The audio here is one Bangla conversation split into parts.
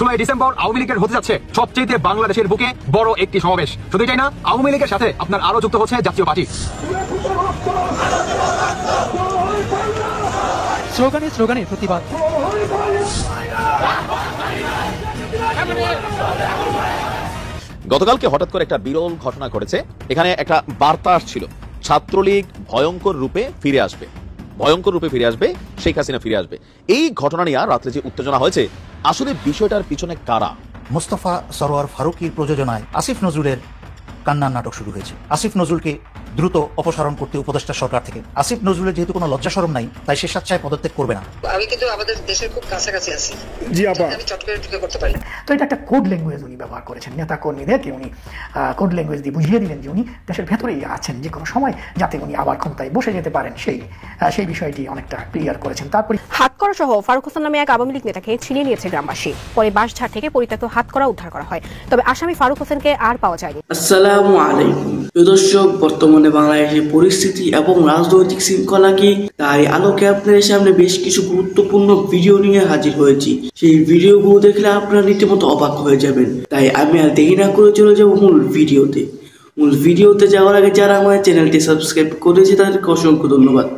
16 ডিসেম্বর আওয়ামী লীগের হতে যাচ্ছে সবচেয়ে বাংলাদেশের বুকে বড় একটি সমাবেশ। শুধু এটাই না, আওয়ামী লীগের সাথে আপনার আরো যুক্ত হচ্ছে জাতীয় পার্টি। স্লোগানে স্লোগানে প্রতিবাদ। গতকালকে হঠাৎ করে একটা বিরল ঘটনা ঘটেছে। এখানে একটা বার্তা আসছিল, ছাত্রলীগ ভয়ঙ্কর রূপে ফিরে আসবে, ভয়ঙ্কর রূপে ফিরে আসবে, শেখ হাসিনা ফিরে আসবে। এই ঘটনা নিয়ে রাত্রে যে উত্তেজনা হয়েছে, আসলে বিষয়টার পিছনে কারা? মোস্তফা সরোয়ার ফারুকীর প্রযোজনায় আসিফ নজরুলের কান্নার নাটক শুরু হয়েছে। আসিফ নজরুলকে দ্রুত অপসারণ করতে উপদেষ্টা সরকার থেকে। আসিফ নজরুলের যেহেতু কোনো লজ্জা শরম নাই, তাই সে স্বেচ্ছায় পদত্যাগ করবে না। আমি কিন্তু আমাদের দেশের খুব কাছাকাছি আছি, জি আপা, আমি চট করে ঢুকে করতে পারি। তো এটা একটা কোড ল্যাঙ্গুয়েজ উনি ব্যবহার করেছেন, নেতা কর্মীদেরকে উনি কোড ল্যাঙ্গুয়েজ দিয়ে বুঝিয়ে দিলেন যে উনি দেশের ভেতরেই আছেন, যে কোনো সময় যাতে উনি আবার ক্ষমতায় বসে যেতে পারেন সেই বিষয়টি অনেকটা ক্লিয়ার করেছেন। তারপরে হাতকড়া সহ ফারুক হোসেন নামে এক আওয়ামী লীগ নেতাকে ছিনিয়ে নিয়েছে গ্রামবাসী। পরে বাঁশঝাড় থেকে পরিত্যক্ত হাতকড়া উদ্ধার করা হয়, তবে আসামি ফারুক হোসেনকে আর পাওয়া যায়নি। আসসালামু আলাইকুম প্রিয় দর্শক, বর্তমানে বাংলাদেশের পরিস্থিতি এবং রাজনৈতিক শৃঙ্খলা কি, তাই আলোকে আপনাদের সামনে বেশ কিছু গুরুত্বপূর্ণ ভিডিও নিয়ে হাজির হয়েছি। সেই ভিডিওগুলো দেখলে আপনারা রীতিমতো অবাক হয়ে যাবেন। তাই আমি আর দেরি না করে চলে যাবো মূল ভিডিওতে যাওয়ার আগে যারা আমার চ্যানেলটি সাবস্ক্রাইব করেছে তাদেরকে অসংখ্য ধন্যবাদ।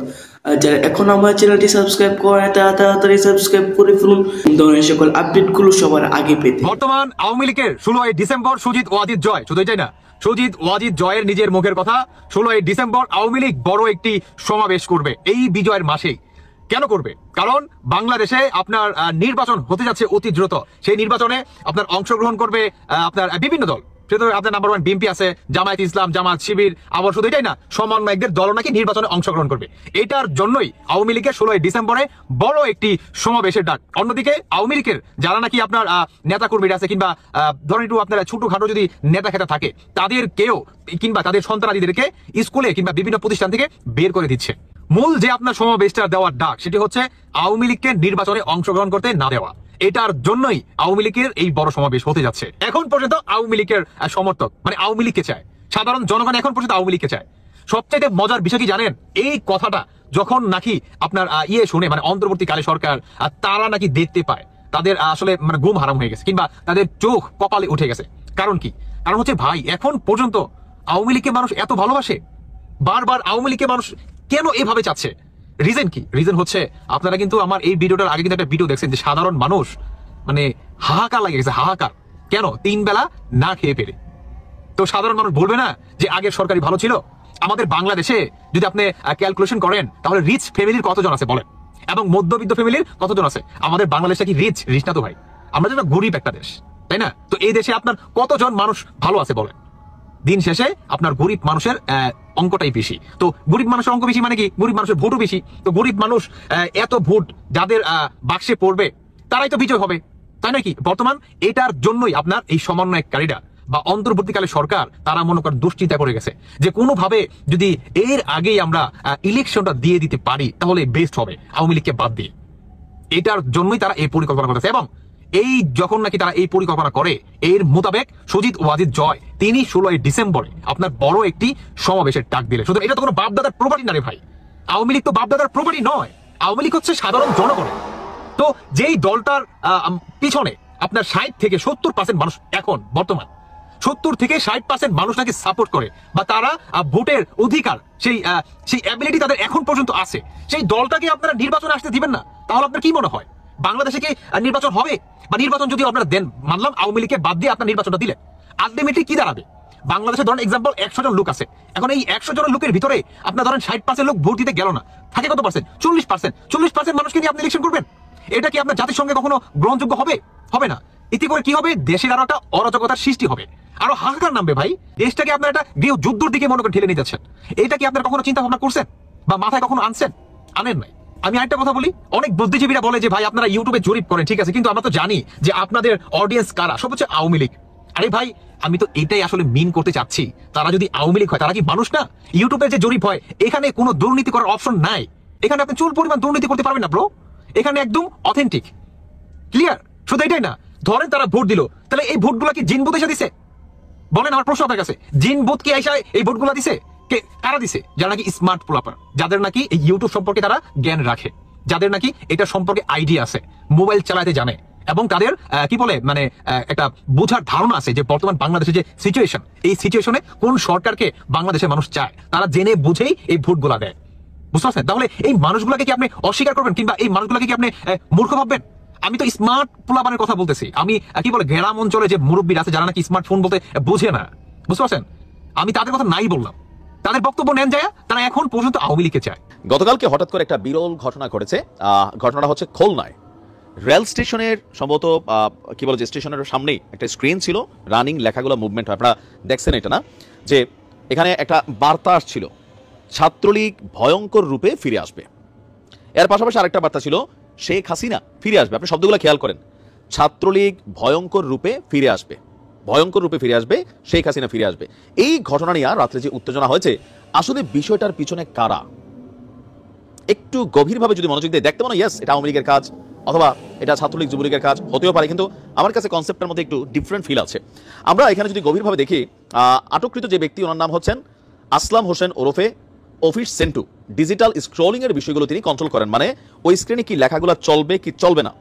আর যারা এখন আমার চ্যানেলটি সাবস্ক্রাইব করে তাড়াতাড়ি সাবস্ক্রাইব করে ফেলুন ধরনের সকল আপডেটগুলো সবার আগে পেতে। বর্তমান আওয়ামী লীগের 16 ডিসেম্বর সুজিত ওয়াজিদ জয়। শুধু এটাই না, সুজিত ওয়াজিদ জয়ের নিজের মুখের কথা, 16 ডিসেম্বর আওয়ামী লীগ বড় একটি সমাবেশ করবে এই বিজয়ের মাসেই। কেন করবে? কারণ বাংলাদেশে আপনার নির্বাচন হতে যাচ্ছে অতি দ্রুত। সেই নির্বাচনে আপনার অংশগ্রহণ করবে আপনার বিভিন্ন দল। সেটা আপনার নাম্বার 1 বিএনপি আছে, জামায়াত ইসলাম, জামাত শিবির, আবার শুধু এটাই না, সমন্বয়কদের দল নাকি নির্বাচনে অংশগ্রহণ করবে। এটার জন্যই আওয়ামী লীগের 16 ডিসেম্বরে বড় একটি সমাবেশের ডাক। অন্যদিকে আওয়ামী লীগের যারা নাকি আপনার নেতা কর্মীরা আছে, কিংবা ধরেন একটু আপনারা ছোটখাটো যদি নেতা খেতা থাকে, তাদেরকেও কিংবা তাদের সন্তানাদিদেরকে স্কুলে কিংবা বিভিন্ন প্রতিষ্ঠান থেকে বের করে দিচ্ছে। মূল যে আপনার সমাবেশটা দেওয়ার ডাক, সেটি হচ্ছে আওয়ামী লীগকে নির্বাচনে অংশগ্রহণ করতে না দেওয়া। এটার জন্যই আওয়ামী লীগের এই বড় সমাবেশ হতে যাচ্ছে। এখন পর্যন্ত আওয়ামী লীগের সমর্থক মানে আওয়ামী লীগকে চায়, সাধারণ জনগণ এখন পর্যন্ত আওয়ামী লীগকে চায়। সবচেয়ে মজার বিষয় কি জানেন? এই কথাটা যখন নাকি আপনার শুনে, মানে অন্তর্বর্তীকালে সরকার তারা নাকি দেখতে পায়, তাদের আসলে মানে ঘুম হারাম হয়ে গেছে, কিংবা তাদের চোখ কপালে উঠে গেছে। কারণ কি? কারণ হচ্ছে ভাই, এখন পর্যন্ত আওয়ামী লীগকে মানুষ এত ভালোবাসে, বারবার আওয়ামী লীগকে মানুষ কেন এভাবে চাচ্ছে? রিজন কি? রিজন হচ্ছে, আপনারা কিন্তু আমার এই ভিডিওটার আগে কিন্তু একটা ভিডিও দেখছেন যে সাধারণ মানুষ মানে হাহাকার লাগে গেছে, হাহাকার। কেন? 3 বেলা না খেয়ে পেরে। তো সাধারণ মানুষ বলবে না যে আগের সরকারি ভালো ছিল? আমাদের বাংলাদেশে যদি আপনি ক্যালকুলেশন করেন, তাহলে রিচ ফ্যামিলির কতজন আছে বলেন, এবং মধ্যবিত্ত ফ্যামিলির কতজন আছে? আমাদের বাংলাদেশে কি রিচ না তো ভাই, আমরা যেটা গরিব একটা দেশ, তাই না? তো এই দেশে আপনার কতজন মানুষ ভালো আছে বলেন? দিন শেষে আপনার গরিব মানুষের অঙ্কটাই বেশি। তো গরিব মানুষের অঙ্ক বেশি মানে কি? গরিব মানুষের ভোটও বেশি। তো গরিব মানুষ এত ভোট যাদের বাক্সে পড়বে, তারাই তো বিজয় হবে, তাই নাকি? বর্তমান এটার জন্যই আপনার এই সমন্বয়কারীরা বা অন্তর্বর্তীকালে সরকার তারা মনে করেন দুশ্চিন্তা করে গেছে যে কোনোভাবে যদি এর আগেই আমরা ইলেকশনটা দিয়ে দিতে পারি, তাহলে বেস্ট হবে আওয়ামী লীগকে বাদ দিয়ে। এটার জন্যই তারা এই পরিকল্পনা করতেছে। এবং এই যখন নাকি তারা এই পরিকল্পনা করে, এর মোতাবেক সুজিত ওয়াজিদ জয় তিনি 16 ডিসেম্বরে আপনার বড় একটি সমাবেশের ডাক দিলে। শুধু এটা তো কোনো বাপদাদার প্রপার্টি না রে ভাই, আওয়ামী লীগ তো বাপদাদার প্রপার্টি নয়। আওয়ামী লীগ হচ্ছে সাধারণ জনগণের। তো যেই দলটার পিছনে আপনার 60 থেকে 70% মানুষ এখন বর্তমান 70 থেকে 60% মানুষ নাকি সাপোর্ট করে, বা তারা ভোটের অধিকার সেই অ্যাবিলিটি তাদের এখন পর্যন্ত আছে, সেই দলটাকে আপনারা নির্বাচনে আসতে দিবেন না? তাহলে আপনার কি মনে হয় বাংলাদেশে কি নির্বাচন হবে? বা নির্বাচন যদি আপনারা দেন, মানলাম আওয়ামী লীগকে বাদ দিয়ে আপনার নির্বাচনটা দিলেন, আলটিমেটলি কি দাঁড়াবে? বাংলাদেশে ধরেন এক্সাম্পল 100 জন লোক আছে, এখন এই 100 জন লোকের ভিতরে আপনার ধরেন 60% লোক ভোট দিতে গেল না, থাকে কত পার্সেন্ট? 40% মানুষকে নিয়ে আপনি ইলেকশন করবেন? এটা কি আপনার জাতির সঙ্গে কখনো গ্রহণযোগ্য হবে? হবে না। এতে করে কি হবে? দেশের আরো একটা অরাজকতার সৃষ্টি হবে, আরো হাহাকার নামবে ভাই। দেশটাকে আপনার একটা গৃহ যুদ্ধের দিকে মনে করে ঠেলে নিয়ে যাচ্ছেন। এটা কি আপনার কখনো চিন্তা ভাবনা করছেন বা মাথায় কখনো আনছেন? আনেন নাই। আমি আরেকটা কথা বলি, অনেক বুদ্ধিজীবীরা বলে যে ভাই আপনারা ইউটিউবে জরিপ করেন, ঠিক আছে, কিন্তু আমরা তো জানি যে আপনাদের অডিয়েন্স কারা, সব হচ্ছে আওয়ামী লীগ। আরে ভাই, আমি তো এটাই আসলে মিন করতে চাচ্ছি, তারা যদি আওয়ামী লীগ হয় তারা কি মানুষ না? ইউটিউবে যে জরিপ হয়, এখানে কোনো দুর্নীতি করার অপশন নাই। এখানে আপনি চুল পরিমাণ দুর্নীতি করতে পারবেন না ব্রো। এখানে একদম অথেন্টিক, ক্লিয়ার। শুধু এটাই না, ধরেন তারা ভোট দিল, তাহলে এই ভোটগুলো কি জিন বুথ এসে দিছে? বলেন, আমার প্রশ্ন আপনার কাছে, জিন বুথ কি এসে এই ভোটগুলো দিছে? কারা দিছে? যারা নাকি স্মার্ট পোলাপার, যাদের নাকি এই ইউটিউব সম্পর্কে তারা জ্ঞান রাখে, যাদের নাকি এটা সম্পর্কে আইডিয়া আছে, মোবাইল চালাতে জানে, এবং তাদের কি বলে মানে একটা বোঝার ধারণা আছে যে বর্তমান বাংলাদেশের যে সিচুয়েশন, এই সিচুয়েশনে কোন সরকারকে বাংলাদেশের মানুষ চায়, তারা জেনে বুঝেই এই ভোটগুলা দেয়। বুঝতে পারছেন? তাহলে এই মানুষগুলোকে কি আপনি অস্বীকার করবেন, কিংবা এই মানুষগুলোকে কি আপনি মূর্খ ভাববেন? আমি তো স্মার্ট পোলাপানের কথা বলতেছি। আমি কি বলে গ্রাম অঞ্চলে যে মুরব্বীরা আছে যারা নাকি স্মার্টফোন বলতে বুঝে না, বুঝতে পারছেন, আমি তাদের কথা নাই বললাম। তাদের বক্তব্য নেন যায়, তারা এখন পর্যন্ত আওয়ামী লীগকে চায়। গতকালকে হঠাৎ করে একটা বিরল ঘটনা ঘটেছে। ঘটনাটা হচ্ছে খুলনায় রেল স্টেশনের সম্ভবত কি বলে যে স্টেশনের সামনেই একটা স্ক্রিন ছিল, রানিং লেখাগুলো মুভমেন্ট হয়, আপনারা দেখছেন এটা না, যে এখানে একটা বার্তা আসছিল ছাত্রলীগ ভয়ঙ্কর রূপে ফিরে আসবে। এর পাশাপাশি আরেকটা বার্তা ছিল শেখ হাসিনা ফিরে আসবে। আপনি শব্দগুলো খেয়াল করেন, ছাত্রলীগ ভয়ঙ্কর রূপে ফিরে আসবে, ভয়ঙ্কর রূপে ফিরে আসবে, শেখ হাসিনা ফিরে আসবে। এই ঘটনা নিয়ে রাত্রে যে উত্তেজনা হয়েছে, আসলে বিষয়টার পিছনে কারা একটু গভীরভাবে যদি মনোযোগ দিয়ে দেখতে পানো, ইয়েস এটা আওয়ামী লীগের কাজ অথবা এটা ছাত্রলীগ যুবলীগের কাজ হতেও পারে, কিন্তু আমার কাছে কনসেপ্টের মধ্যে একটু ডিফারেন্ট ফিল আছে। আমরা এখানে যদি গভীরভাবে দেখি, আটককৃত যে ব্যক্তি, ওনার নাম হচ্ছেন আসলাম হোসেন ওরফে অফিস সেন্টু। ডিজিটাল স্ক্রলিং এর বিষয়গুলো তিনি কন্ট্রোল করেন, মানে ওই স্ক্রিনে কি লেখাগুলো চলবে কি চলবে না,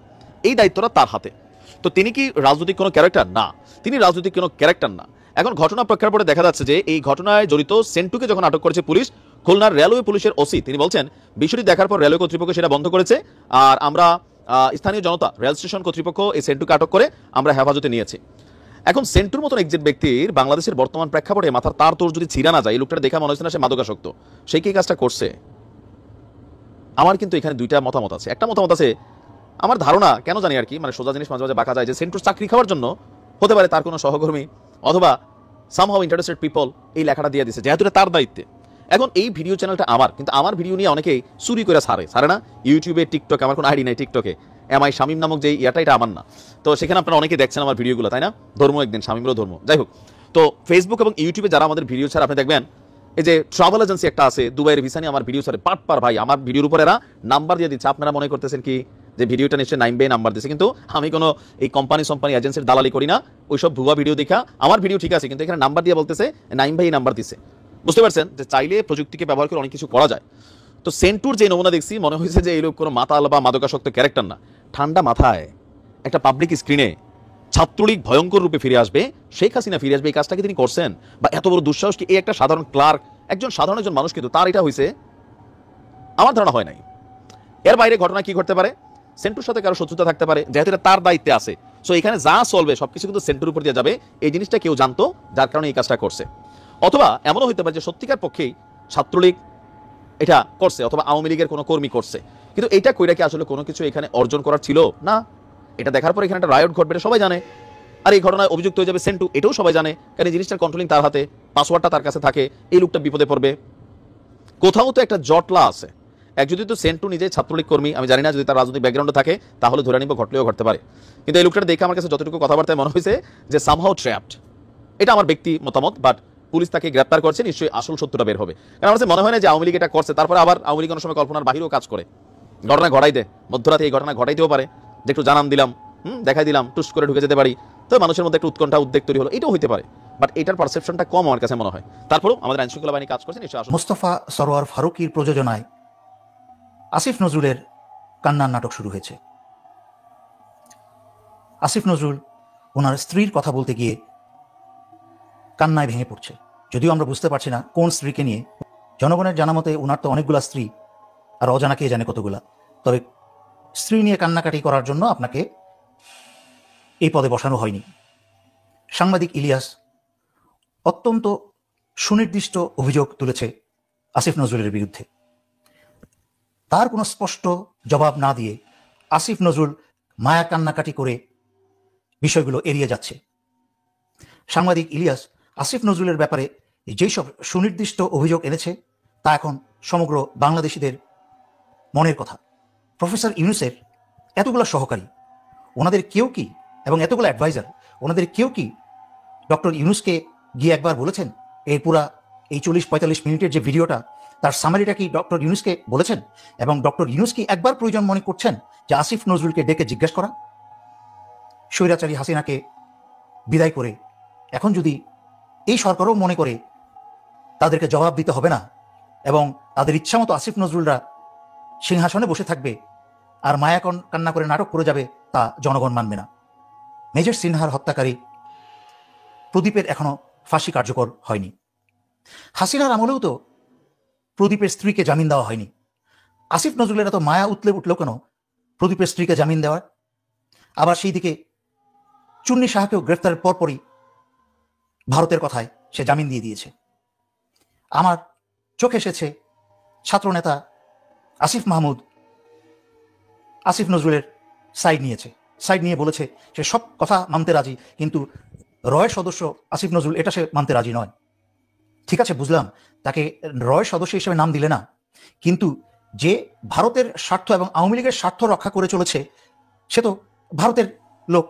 এই দায়িত্বটা তার হাতে। তো তিনি কি রাজনৈতিক কোনো ক্যারেক্টার? না, তিনি রাজনৈতিক কোনো ক্যারেক্টার না। এখন ঘটনা প্রেক্ষাপটে দেখা যাচ্ছে যে এই ঘটনায় জড়িত সেন্টুকে যখন আটক করেছে পুলিশ, খুলনার রেলওয়ে পুলিশের ওসি তিনি বলছেন বিষয়টি দেখার পর রেলওয়ে কর্তৃপক্ষ সেটা বন্ধ করেছে, আর আমরা স্থানীয় জনতা রেল স্টেশন কর্তৃপক্ষ এই সেন্টুকে আটক করে আমরা হেফাজতে নিয়েছি। এখন সেন্টুর মতন একজন ব্যক্তির বাংলাদেশের বর্তমান প্রেক্ষাপটে মাথার তার তোর যদি ছিঁড়া না যায়, এই লোকটা দেখা মনে হচ্ছে না সে মাদকাসক্ত, সে কি কাজটা করছে? আমার কিন্তু এখানে দুইটা মতামত আছে। একটা মতামত আছে, আমার ধারণা কেন জানি আর কি, মানে সোজা জিনিস মাঝে মাঝে বাঁকা যায়, যে সেন্টুর চাকরি খাওয়ার জন্য হতে পারে তার কোনো সহকর্মী অথবা সামহাউ ইন্টারেস্টেড পিপল এই লেখাটা দিয়ে দিচ্ছে, যেহেতু তার দায়িত্বে। এখন এই ভিডিও চ্যানেলটা আমার, কিন্তু আমার ভিডিও নিয়ে অনেকেই চুরি করে ছাড়ে না, ইউটিউবে, টিকটকে, আমার কোনো আইডি নাই টিকটকে, এমআই শামীম নামক যে ইয়াটা, এটা আমার না। তো সেখানে আপনারা অনেকে দেখছেন আমার ভিডিওগুলো, তাই না? ধর্ম একদিন, শামীমেরও ধর্ম, যাই হোক। তো ফেসবুক এবং ইউটিউবে যারা আমাদের ভিডিও ছাড়া, আপনি দেখবেন এই যে ট্রাভেল এজেন্সি একটা আছে, দুবাইয়ের ভিসা নিয়ে আমার ভিডিও ছাড়ে পার ভাই, আমার ভিডিওর উপর এরা নাম্বার দিয়ে দিচ্ছে। আপনারা মনে করতেছেন কি যে ভিডিওটা নিশ্চয়ই নাইম ভাই নাম্বার দিচ্ছে, কিন্তু আমি কোনো এই কোম্পানি এজেন্সির দালালি করি না। ওইসব ভুয়া ভিডিও দেখা আমার ভিডিও ঠিক আছে, কিন্তু এখানে নাম্বার দিয়ে বলতেছে নাইম ভাই নাম্বার দিচ্ছে। বুঝতে পারছেন যে চাইলে প্রযুক্তিকে ব্যবহার করে অনেক কিছু করা যায়। তো সেন্টুর যে নমুনা দেখছি, মনে হয়েছে যে এই লোক কোনো মাতাল বা মাদকাসক্ত ক্যারেক্টার না। ঠান্ডা মাথায় একটা পাবলিক স্ক্রিনে ছাত্রলীগ ভয়ঙ্কর রূপে ফিরে আসবে, শেখ হাসিনা ফিরে আসবে, এই কাজটাকে তিনি করছেন? বা এত বড় দুঃসাহস কি এই একটা সাধারণ ক্লার্ক, সাধারণ একজন মানুষ, কিন্তু তার এটা হয়েছে? আমার ধারণা হয় নাই। এর বাইরে ঘটনা কি ঘটতে পারে? সেন্টুর সাথে কারো শত্রুতা থাকতে পারে, যেহেতু এটা তার দায়িত্বে আছে। সো এখানে যা চলবে সবকিছু কিন্তু সেন্টুর উপর দিয়ে যাবে, এই জিনিসটা কেউ জানতো, যার কারণে এই কাজটা করছে। অথবা এমনও হতে পারে যে সত্যিকার পক্ষেই ছাত্রলীগ এটা করছে, অথবা আওয়ামী লীগের কোনো কর্মী করছে, কিন্তু এটা কইরা কি আসলে কোনো কিছু এখানে অর্জন করার ছিল না? এটা দেখার পর এখানে একটা রায়ট ঘটবে, এটা সবাই জানে। আর এই ঘটনায় অভিযুক্ত হয়ে যাবে সেন্টু, এটাও সবাই জানে, কারণ এই জিনিসটার কন্ট্রোলিং তার হাতে, পাসওয়ার্ডটা তার কাছে থাকে। এই লোকটা বিপদে পড়বে। কোথাও তো একটা জটলা আছে। এক যদি তো সেন্টু নিজে ছাত্রলীগ কর্মী, আমি জানি না, যদি তার রাজনৈতিক ব্যাকগ্রাউন্ডে থাকে তাহলে ধরে নিব, ঘটলেও ঘটতে পারে। কিন্তু এই লোকটা দেখে আমার কাছে যতটুকু কথাবার্তায় মনে হয়েছে যে সামহাউ ট্র্যাপড। এটা আমার ব্যক্তি মতামত, বাট পুলিশ তাকে গ্রেপ্তার করছে, নিশ্চয়ই আসল সত্যটা বের হবে। কারণ আমার মনে হয় না যে আওয়ামী লীগ এটা করছে, তারপরে আবার আওয়ামী লীগ অনেক সময় কল্পনার বাহিরেও কাজ করে, ঘটনা ঘটাই দেয়, মধ্যরাতে এই ঘটনা ঘটাইতেও পারে, যে একটু জানান দিলাম, দেখাই দিলাম, টুস করে ঢুকে যেতে পারি, তো মানুষের মধ্যে একটু উৎকণ্ঠা উদ্বেগ তৈরি হলো, এটাও হতে পারে। বাট এটার পারসেপশনটা কম আমার কাছে মনে হয়। তারপরেও আমাদের আইন শৃঙ্খলা বাহিনী কাজ করছে, নিশ্চয়ই। মোস্তফা সরোয়ার ফারুকীর প্রযোজনায় আসিফ নজরুলের কান্নার নাটক শুরু হয়েছে। আসিফ নজরুল ওনার স্ত্রীর কথা বলতে গিয়ে কান্নায় ভেঙে পড়ছে। যদিও আমরা বুঝতে পারছি না কোন স্ত্রীকে নিয়ে। জনগণের জানা মতে ওনার তো অনেকগুলা স্ত্রী, আর অজানা কে জানে কতগুলা। তবে স্ত্রী নিয়ে কান্নাকাটি করার জন্য আপনাকে এই পদে বসানো হয়নি। সাংবাদিক ইলিয়াস অত্যন্ত সুনির্দিষ্ট অভিযোগ তুলেছে আসিফ নজরুলের বিরুদ্ধে। তার কোনো স্পষ্ট জবাব না দিয়ে আসিফ নজরুল মায়া কান্নাকাটি করে বিষয়গুলো এড়িয়ে যাচ্ছে। সাংবাদিক ইলিয়াস আসিফ নজরুলের ব্যাপারে যেসব সুনির্দিষ্ট অভিযোগ এনেছে তা এখন সমগ্র বাংলাদেশিদের মনের কথা। প্রফেসর ইউনূসের এতগুলো সহকারী, ওনাদের কেউ কি, এবং এতগুলো অ্যাডভাইজার, ওনাদের কেউ কি ডক্টর ইউনূসকে গিয়ে একবার বলেছেন এই পুরা এই 40-45 মিনিটের যে ভিডিওটা, তার সামারিটা কি ডক্টর ইউনূসকে বলেছেন? এবং ডক্টর ইউনূস কি একবার প্রয়োজন মনে করছেন যে আসিফ নজরুলকে ডেকে জিজ্ঞেস করা? স্বৈরাচারী হাসিনাকে বিদায় করে এখন যদি এই সরকারও মনে করে তাদেরকে জবাব দিতে হবে না এবং তাদের ইচ্ছামতো আসিফ নজরুলরা সিংহাসনে বসে থাকবে, আর মায়া কান্না করে নাটক করে যাবে তা জনগণ মানবে না। মেজর সিনহার হত্যাকারী প্রদীপের এখনো ফাঁসি কার্যকর হয়নি। হাসিনার আমলেও তো প্রদীপের স্ত্রীকে জামিন দেওয়া হয়নি। আসিফ নজরুলের এত মায়া উতলে উঠল কেন প্রদীপের স্ত্রীকে জামিন দেওয়ার? আবার সেই দিকে চুন্নি সাহাকেও গ্রেফতারের পরপরই ভারতের কথায় সে জামিন দিয়ে দিয়েছে। আমার চোখে এসেছে ছাত্রনেতা আসিফ মাহমুদ আসিফ নজরুলের সাইড নিয়েছে, সাইড নিয়ে বলেছে সে সব কথা মানতে রাজি, কিন্তু রয়ের সদস্য আসিফ নজরুল এটা সে মানতে রাজি নয়। ঠিক আছে, বুঝলাম তাকে রয়ের সদস্য হিসেবে নাম দিলে না, কিন্তু যে ভারতের স্বার্থ এবং আওয়ামী লীগের স্বার্থ রক্ষা করে চলেছে সে তো ভারতের লোক।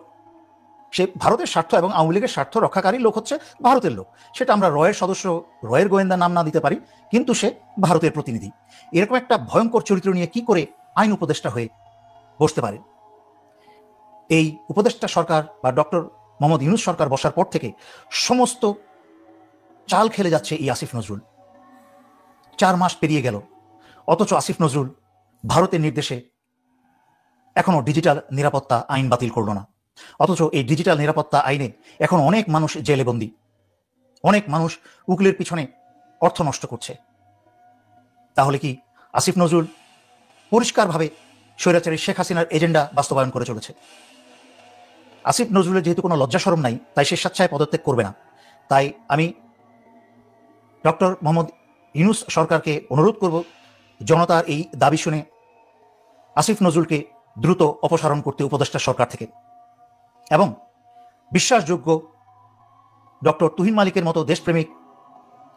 সে ভারতের স্বার্থ এবং আওয়ামী লীগের স্বার্থ রক্ষাকারী লোক হচ্ছে ভারতের লোক। সেটা আমরা রয়ের সদস্য, রয়ের গোয়েন্দা নাম না দিতে পারি, কিন্তু সে ভারতের প্রতিনিধি। এরকম একটা ভয়ঙ্কর চরিত্র নিয়ে কি করে আইন উপদেষ্টা হয়ে বসতে পারে? এই উপদেষ্টা সরকার বা ডক্টর মোহাম্মদ ইউনূস সরকার বসার পর থেকে সমস্ত চাল খেলে যাচ্ছে এই আসিফ নজরুল। 4 মাস পেরিয়ে গেল, অথচ আসিফ নজরুল ভারতের নির্দেশে এখনো ডিজিটাল নিরাপত্তা আইন বাতিল করল না। অথচ এই ডিজিটাল নিরাপত্তা আইনে এখন অনেক মানুষ জেলে বন্দী, অনেক মানুষ উকিলের পিছনে অর্থ নষ্ট করছে। তাহলে কি আসিফ নজরুল পরিষ্কারভাবে স্বৈরাচারী শেখ হাসিনার এজেন্ডা বাস্তবায়ন করে চলেছে? আসিফ নজরুলের যেহেতু কোনো লজ্জা শরম নাই, তাই সে স্বেচ্ছায় পদত্যাগ করবে না। তাই আমি ডক্টর মোহাম্মদ ইউনূস সরকারকে অনুরোধ করব জনতার এই দাবি শুনে আসিফ নজরুলকে দ্রুত অপসারণ করতে উপদেষ্টা সরকার থেকে, এবং বিশ্বাসযোগ্য ডক্টর তুহিন মালিকের মতো দেশপ্রেমিক,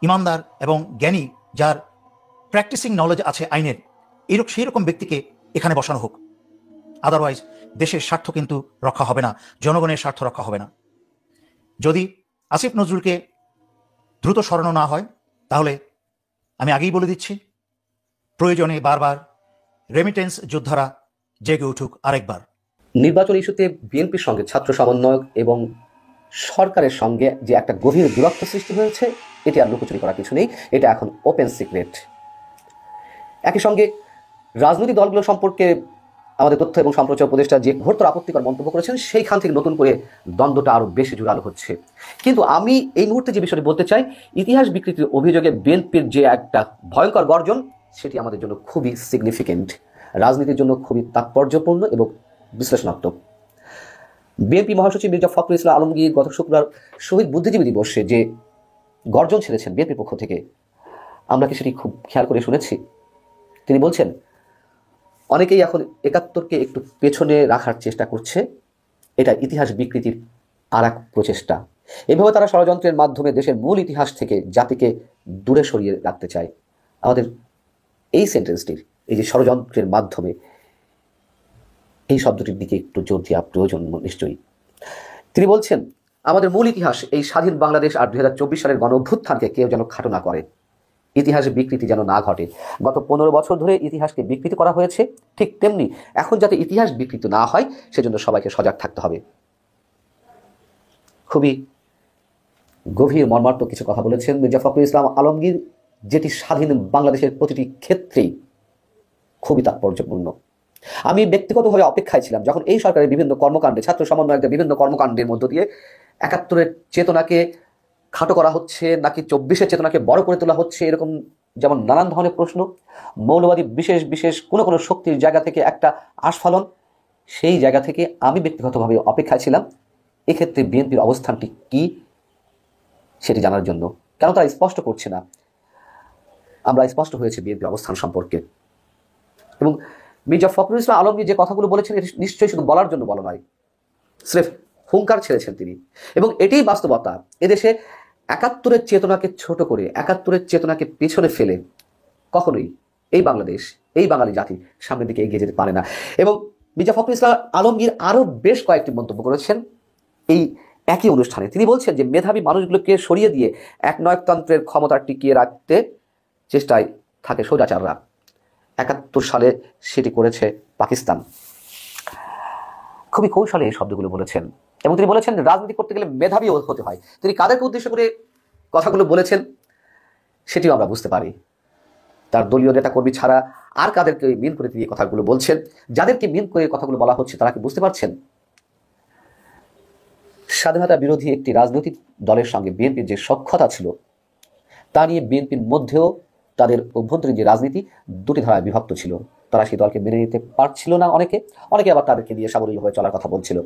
ইমানদার এবং জ্ঞানী, যার প্র্যাকটিসিং নলেজ আছে আইনের, সেই রকম ব্যক্তিকে এখানে বসানো হোক। আদারওয়াইজ দেশের স্বার্থ কিন্তু রক্ষা হবে না, জনগণের স্বার্থ রক্ষা হবে না। যদি আসিফ নজরুলকে দ্রুত সরানো না হয়, তাহলে আমি আগেই বলে দিচ্ছি, প্রয়োজনে বারবার রেমিটেন্স যোদ্ধারা জেগে উঠুক আরেকবার। নির্বাচন ইস্যুতে বিএনপির সঙ্গে ছাত্র সমন্বয়ক এবং সরকারের সঙ্গে যে একটা গভীর দূরত্ব সৃষ্টি হয়েছে, এটি আর লুকোচুরি করার কিছু নেই, এটা এখন ওপেন সিক্রেট। একই সঙ্গে রাজনৈতিক দলগুলো সম্পর্কে আমাদের তথ্য এবং সম্প্রচার উপদেষ্টা যে ঘোরতর আপত্তিকর মন্তব্য করেছেন, সেইখান থেকে নতুন করে দ্বন্দ্বটা আরও বেশি জোরালো হচ্ছে। কিন্তু আমি এই মুহূর্তে যে বিষয়টি বলতে চাই, ইতিহাস বিকৃতির অভিযোগে বিএনপির যে একটা ভয়ঙ্কর গর্জন, সেটি আমাদের জন্য খুবই সিগনিফিকেন্ট, রাজনীতির জন্য খুবই তাৎপর্যপূর্ণ এবং বিশ্লেষণাত্মক। বিএনপি মহাসচিব মির্জা ফখরুল ইসলাম আলমগীর গত শুক্রবার শহীদ বুদ্ধিজীবী দিবসে যে গর্জন ছেড়েছেন বিএনপির পক্ষ থেকে, আমরা কি সেটি খুব খেয়াল করে শুনেছি? তিনি বলছেন, অনেকেই এখন ৭১কে একটু পেছনে রাখার চেষ্টা করছে, এটা ইতিহাস বিকৃতির আর এক প্রচেষ্টা। এভাবে তারা ষড়যন্ত্রের মাধ্যমে দেশের মূল ইতিহাস থেকে জাতিকে দূরে সরিয়ে রাখতে চায়। আমাদের এই সেন্টেন্সটির, এই যে ষড়যন্ত্রের মাধ্যমে, এই শব্দটির দিকে একটু জোর দেওয়া প্রয়োজন নিশ্চয়ই। তিনি বলছেন, আমাদের মূল ইতিহাস, এই স্বাধীন বাংলাদেশ আর ২০২৪ সালের গণ অভ্যুত্থানকে কেউ যেন খাটো না করে, ইতিহাস বিকৃতি যেন না ঘটে। গত ১৫ বছর ধরে ইতিহাসকে বিকৃতি করা হয়েছে, ঠিক তেমনি এখন যাতে ইতিহাস বিকৃতি না হয় সেজন্য সবাইকে সজাগ থাকতে হবে। খুবই গভীর মর্মার্থক কিছু কথা বলেছেন মির্জা ফখরুল ইসলাম আলমগীর, যেটি স্বাধীন বাংলাদেশের প্রতিটি ক্ষেত্রেই খুবই তাৎপর্যপূর্ণ। আমি ব্যক্তিগতভাবে অপেক্ষায় ছিলাম যখন এই সরকারের বিভিন্ন কর্মকাণ্ডে, ছাত্র সমন্বয়কদের বিভিন্ন কর্মকাণ্ডের মধ্য দিয়ে ৭১-এর চেতনাকে খাটো করা হচ্ছে নাকি ২৪-এর চেতনাকে বড় করে তোলা হচ্ছে, এরকম যেমন নানান ধরনের প্রশ্ন, মৌলবাদী বিশেষ বিশেষ কোনো কোনো শক্তির জায়গা থেকে একটা আস্ফালন, সেই জায়গা থেকে আমি ব্যক্তিগতভাবে অপেক্ষায় ছিলাম এক্ষেত্রে বিএনপির অবস্থানটি কি সেটি জানার জন্য। কেন তারা স্পষ্ট করছে না? আমরা স্পষ্ট হয়েছে বিএনপির অবস্থান সম্পর্কে। এবং মির্জা ফখরুল ইসলাম আলমগীর যে কথাগুলো বলেছেন, এটি নিশ্চয়ই শুধু বলার জন্য বলা নয়, স্রেফ হুঙ্কার ছেড়েছেন তিনি। এবং এটাই বাস্তবতা। এদেশে ৭১-এর চেতনাকে ছোট করে, ৭১-এর চেতনাকে পেছনে ফেলে কখনোই এই বাংলাদেশ, এই বাঙালি জাতি সামনের দিকে এগিয়ে যেতে পারে না। এবং মির্জা ফখরুল ইসলাম আলমগীর আরও বেশ কয়েকটি মন্তব্য করেছেন এই একই অনুষ্ঠানে। তিনি বলছেন যে মেধাবী মানুষগুলোকে সরিয়ে দিয়ে একনায়কতন্ত্রের ক্ষমতা টিকিয়ে রাখতে চেষ্টায় থাকে স্বৈরাচাররা। ৭১ সালে সেটি করেছে পাকিস্তান। খুবই কৌশলে এই শব্দগুলো বলেছেন। এবং তিনি বলেছেন রাজনীতি করতে গেলে মেধাবী হতে হয়। তিনি কাদেরকে উদ্দেশ্য করে কথাগুলো বলেছেন সেটিও আমরা বুঝতে পারি। তার দলীয় নেতাকর্মী ছাড়া আর কাদেরকে মিন করে দিয়ে কথাগুলো বলছেন? যাদেরকে মিন করে কথাগুলো বলা হচ্ছে তারা কি বুঝতে পারছেন স্বাধীনতা বিরোধী একটি রাজনৈতিক দলের সঙ্গে বিএনপির যে সখ্যতা ছিল তা নিয়ে বিএনপির মধ্যেও তাদের অভ্যন্তরীণ যে রাজনীতি দুটি ধারায় বিভক্ত ছিল। তারা সেই দলকে মেনে নিতে পারছিল না, অনেকে আবার তাদেরকে নিয়ে সাবলীলভাবে চলার কথা বলছিল।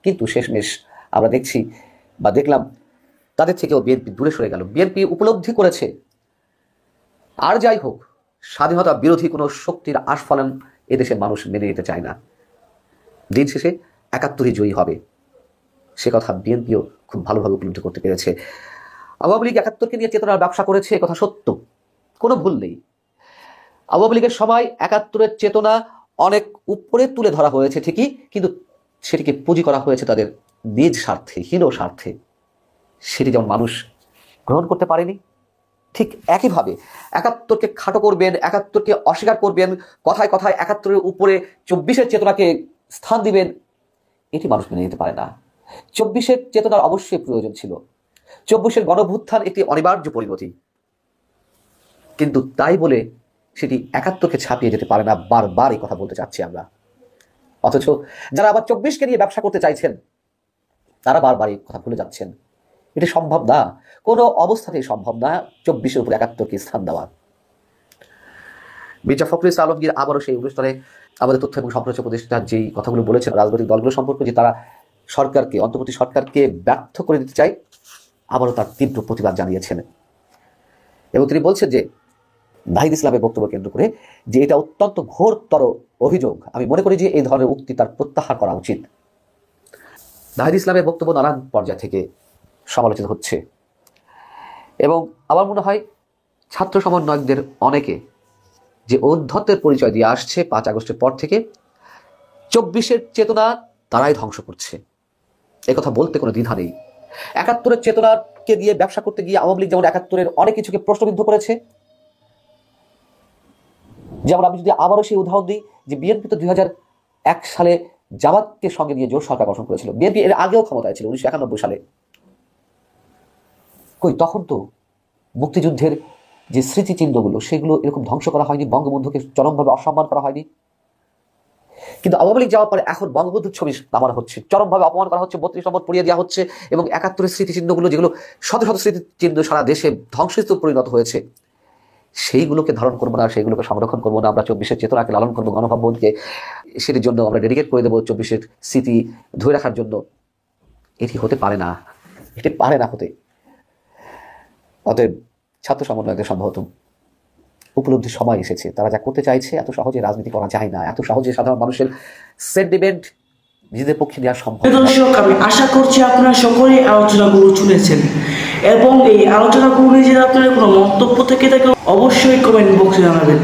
কিন্তু শেষমেশ আমরা দেখলাম তাদের থেকেও বিএনপি দূরে সরে গেল। বিএনপি উপলব্ধি করেছে আর যাই হোক স্বাধীনতা বিরোধী কোনো শক্তির আস্ফালন এদেশের মানুষ মেনে নিতে চায় না। দিন শেষে ৭১ই জয়ী হবে, সে কথা বিএনপিও খুব ভালোভাবে উপলব্ধি করতে পেরেছে। আওয়ামী লীগ ৭১কে নিয়ে চেতনার ব্যবসা করেছে, কথা সত্য, কোনো ভুল নেই। আওয়ামী লীগের সময় ৭১-এর চেতনা অনেক উপরে তুলে ধরা হয়েছে ঠিকই, কিন্তু সেটিকে পুঁজি করা হয়েছে তাদের নিজ স্বার্থে, হীন স্বার্থে। সেটি যেমন মানুষ গ্রহণ করতে পারেনি, ঠিক একইভাবে ৭১কে খাটো করবেন, ৭১কে অস্বীকার করবেন, কথায় কথায় ৭১-এর উপরে ২৪-এর চেতনাকে স্থান দিবেন, এটি মানুষ মেনে নিতে পারে না। ২৪-এর চেতনার অবশ্যই প্রয়োজন ছিল। ২৪-এর গণভ্যুত্থান একটি অনিবার্য পরিণতি, কিন্তু তাই বলে সেটি ৭১কে ছাপিয়ে যেতে পারে না। বারবার এই কথা বলতে চাচ্ছি আমরা। অথচ যারা আবার ২৪কে নিয়ে ব্যবসা করতে চাইছেন তারা বারবার এই কথা ভুলে যাচ্ছেন। এটি সম্ভব না, কোনো অবস্থাতেই সম্ভব না ২৪-এর উপরে ৭১কে স্থান দেওয়া। মির্জা ফখরুল ইসলাম আলমগীর আবারও সেই অনুষ্ঠানে আমাদের তথ্য এবং সম্প্রচার উপদেষ্টা যেই কথাগুলো বলেছেন রাজনৈতিক দলগুলো সম্পর্কে, যে তারা সরকারকে, অন্তর্বর্তী সরকারকে ব্যর্থ করে দিতে চায়, আবারও তার তীব্র প্রতিবাদ জানিয়েছেন। এবং তিনি বলছেন যে নাহিদ ইসলামের বক্তব্য কেন্দ্র করে যে এটা অত্যন্ত ঘোরতর অভিযোগ। আমি মনে করি যে এই ধরনের উক্তি তার প্রত্যাহার করা উচিত। নাহিদ ইসলামের বক্তব্য নানান পর্যায় থেকে সমালোচিত হচ্ছে এবং আমার মনে হয় ছাত্র সমন্বয়কদের অনেকে যে ঔদ্ধত্যের পরিচয় দিয়ে আসছে ৫ আগস্টের পর থেকে, ২৪-এর চেতনা তারাই ধ্বংস করছে, একথা বলতে কোনো দ্বিধা নেই। ৭১-এর চেতনাকে দিয়ে ব্যবসা করতে গিয়ে আওয়ামী লীগ যেমন ৭১-এর অনেক কিছুকে প্রশ্নবিদ্ধ করেছে। যেমন আমি যদি আবারও সেই উদাহরণ দিই যে বিএনপি তো ২০০১ সালে জামাতকে সঙ্গে নিয়ে জোট সরকার গঠন করেছিল। বিএনপি এর আগেও ক্ষমতায় ছিল ১৯৯১ সালে। তখন তো মুক্তিযুদ্ধের যে স্মৃতিচিহ্নগুলো সেগুলো এরকম ধ্বংস করা হয়নি, বঙ্গবন্ধুকে চরমভাবে অসম্মান করা হয়নি। কিন্তু আওয়ামী লীগ যাওয়ার পরে এখন বঙ্গবন্ধুর ছবি নামানো হচ্ছে, চরমভাবে অপমান করা হচ্ছে, ৩২ নম্বর পড়িয়ে দেওয়া হচ্ছে এবং ৭১-এর স্মৃতিচিহ্নগুলো যেগুলো শত শত স্মৃতিচিহ্ন সারা দেশে ধ্বংসস্তূপে পরিণত হয়েছে, সেইগুলোকে ধারণ করবো না, সেইগুলোকে সংরক্ষণ করবো না। আমরা ২৪-এর চেতনাকে লালন করবো, গণভবনকে সেটির জন্য আমরা ডেডিকেট করে দেবো ২৪-এর স্মৃতি ধরে রাখার জন্য। এটি হতে পারে না, এটি পারে না হতে। অতএব ছাত্র সমন্বয়কদের সম্ভবত উপলব্ধির সময় এসেছে। তারা যা করতে চাইছে এত সহজে রাজনীতি করা যায় না, এত সহজে সাধারণ মানুষের সেন্টিমেন্ট নিজেদের পক্ষে নেওয়া সম্ভব। দর্শক, আমি আশা করছি আপনারা সকলেই আলোচনাগুলো শুনেছেন এবং এই আলোচনাগুলো নিয়ে যদি আপনার কোনো মন্তব্য থেকে থাকে অবশ্যই কমেন্ট বক্সে জানাবেন।